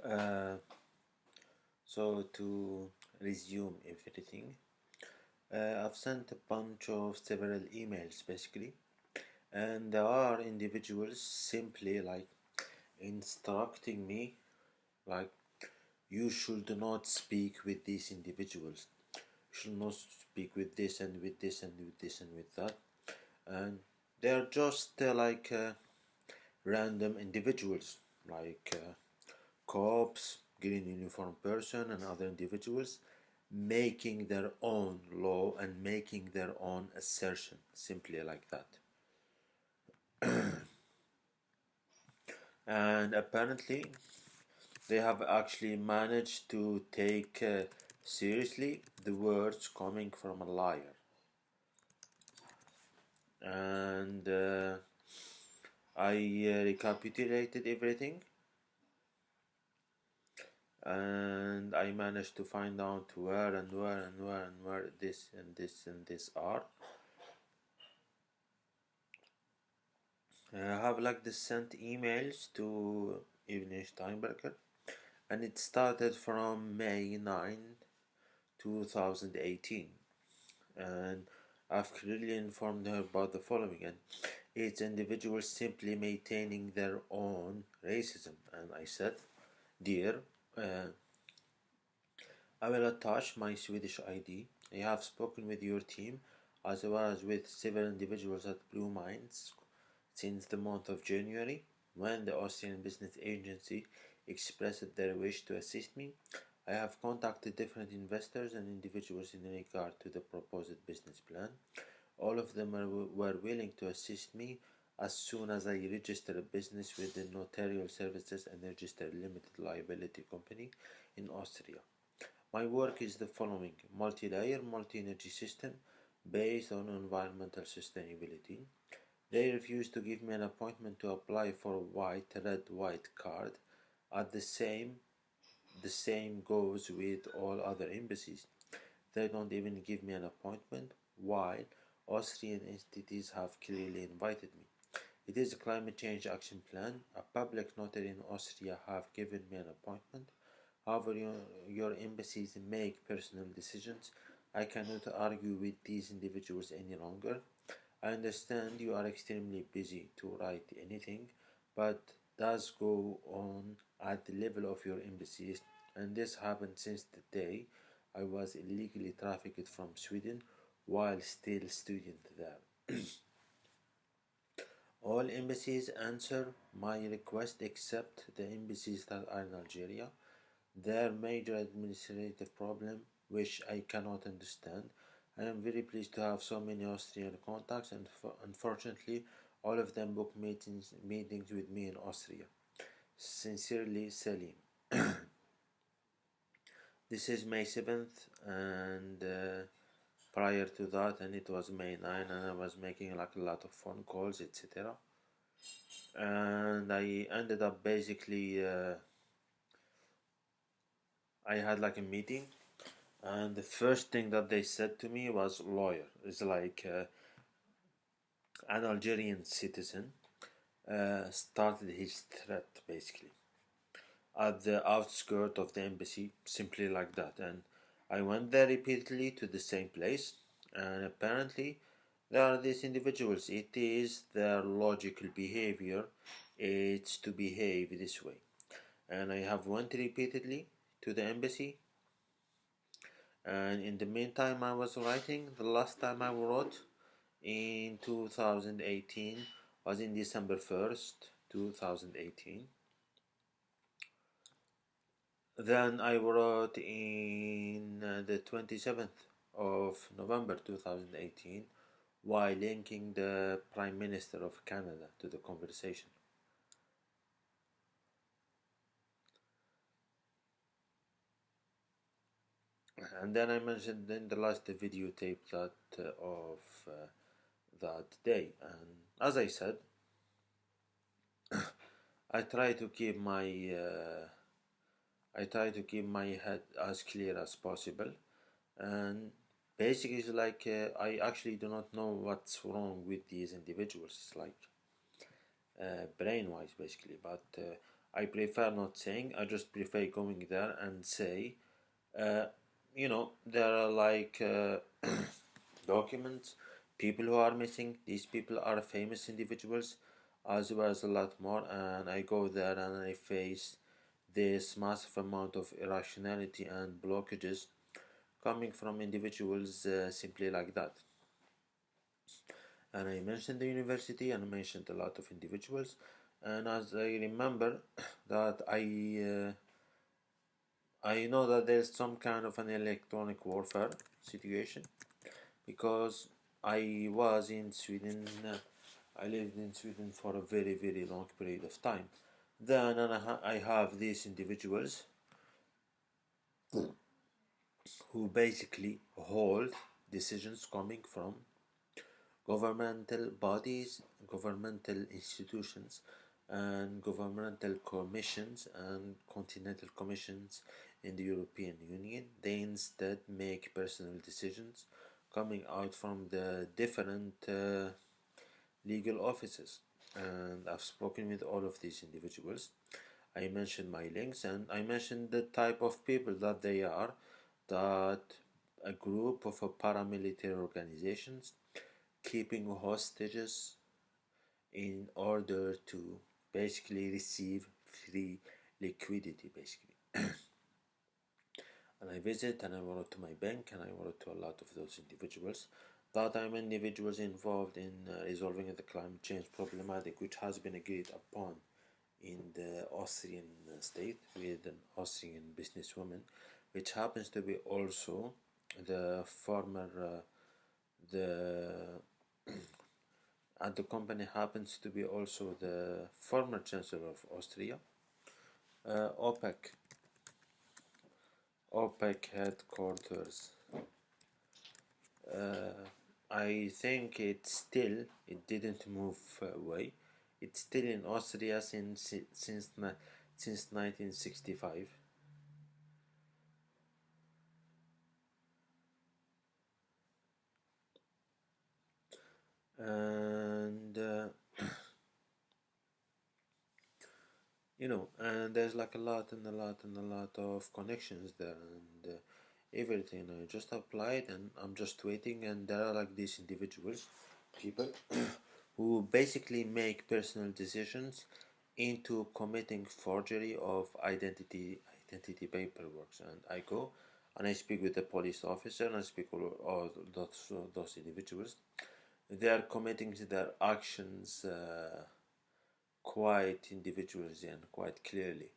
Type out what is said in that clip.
Uh, so to resume everything, I've sent a bunch of several emails basically, and there are individuals simply like instructing me like you should not speak with these individuals. You should not speak with this and with this and with this and with that, and they're just random individuals like cops, green uniform person, and other individuals making their own law and making their own assertion, simply like that. And apparently, they have actually managed to take seriously the words coming from a liar. And I recapitulated everything, and I managed to find out where and where and where and where this and this and this are. I have like the sent emails to Evening Steinberger, and it started from May 9, 2018, and I've clearly informed her about the following, and it's individuals simply maintaining their own racism. And I said, dear, I will attach my Swedish ID. I have spoken with your team as well as with several individuals at Blue Minds since the month of January, when the Austrian business agency expressed their wish to assist me. I have contacted different investors and individuals in regard to the proposed business plan. All of them were willing to assist me as soon as I register a business with the Notarial Services and register a limited liability company in Austria. My work is the following: multi-layer, multi-energy system based on environmental sustainability. They refuse to give me an appointment to apply for a white card. At the same goes with all other embassies. They don't even give me an appointment, while Austrian entities have clearly invited me. It is a climate change action plan. A public notary in Austria have given me an appointment. However, your embassies make personal decisions. I cannot argue with these individuals any longer. I understand you are extremely busy to write anything, but does go on at the level of your embassies, and this happened since the day I was illegally trafficked from Sweden while still a student there. All embassies answer my request except the embassies that are in Algeria. Their major administrative problem, which I cannot understand. I am very pleased to have so many Austrian contacts, and unfortunately, all of them book meetings with me in Austria. Sincerely, Selim. This is May 7th, and prior to that, and it was May 9, and I was making like a lot of phone calls, etc. And I ended up basically, I had like a meeting, and the first thing that they said to me was lawyer. It's like an Algerian citizen started his threat basically at the outskirts of the embassy, simply like that. And I went there repeatedly to the same place, and apparently there are these individuals. It is their logical behavior. It's to behave this way. And I have went repeatedly to the embassy, and in the meantime I was writing. The last time I wrote in 2018 was in December 1st, 2018. Then I wrote in the 27th of November 2018 while linking the Prime Minister of Canada to the conversation. And then I mentioned in the last videotape that of that day. And as I said, I try to keep my head as clear as possible, and basically it's like I actually do not know what's wrong with these individuals. It's like brain-wise basically, but I prefer not saying. I just prefer going there and say, uh, there are like documents, people who are missing. These people are famous individuals, as well as a lot more. And I go there and I face this massive amount of irrationality and blockages coming from individuals simply like that. And I mentioned the university and I mentioned a lot of individuals. And as I remember that I know that there's some kind of an electronic warfare situation because I was in Sweden. I lived in Sweden for a very, very long period of time. Then I have these individuals who basically hold decisions coming from governmental bodies, governmental institutions, and governmental commissions and continental commissions in the European Union. They instead make personal decisions coming out from the different legal offices. And I've spoken with all of these individuals. I mentioned my links and I mentioned the type of people that they are, that a group of paramilitary organizations keeping hostages in order to basically receive free liquidity basically. And I visit and I wrote to my bank and I wrote to a lot of those individuals that I'm individuals involved in resolving the climate change problematic, which has been agreed upon in the Austrian state with an Austrian businesswoman, which happens to be also the former the and the company happens to be also the former chancellor of Austria. OPEC headquarters. I think it didn't move away. It's still in Austria since 1965. And and there's like a lot of connections there and everything. I just applied and I'm just waiting, and there are like these individuals, people who basically make personal decisions into committing forgery of identity paperwork. And I go and I speak with the police officer and I speak with all those individuals. They are committing their actions quite individually and quite clearly.